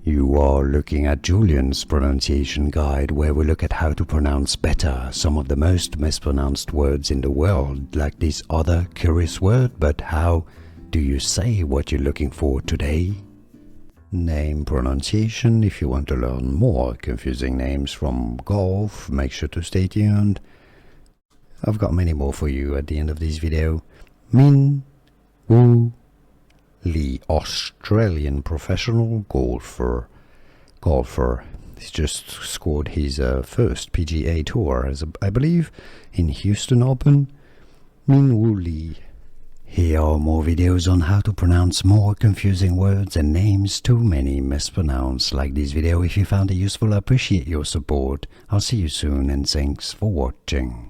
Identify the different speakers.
Speaker 1: You are looking at Julian's pronunciation guide, where we look at how to pronounce better some of the most mispronounced words in the world, like this other curious word. But how do you say what you're looking for today? Name pronunciation. If you want to learn more confusing names from golf, make sure to stay tuned. I've got many more for you at the end of this video. Min Woo Lee, Australian professional golfer. He's just scored his first PGA Tour, I believe, in Houston Open. Min Woo Lee. Here are more videos on how to pronounce more confusing words and names too many mispronounced. Like this video if you found it useful. I appreciate your support. I'll see you soon and thanks for watching.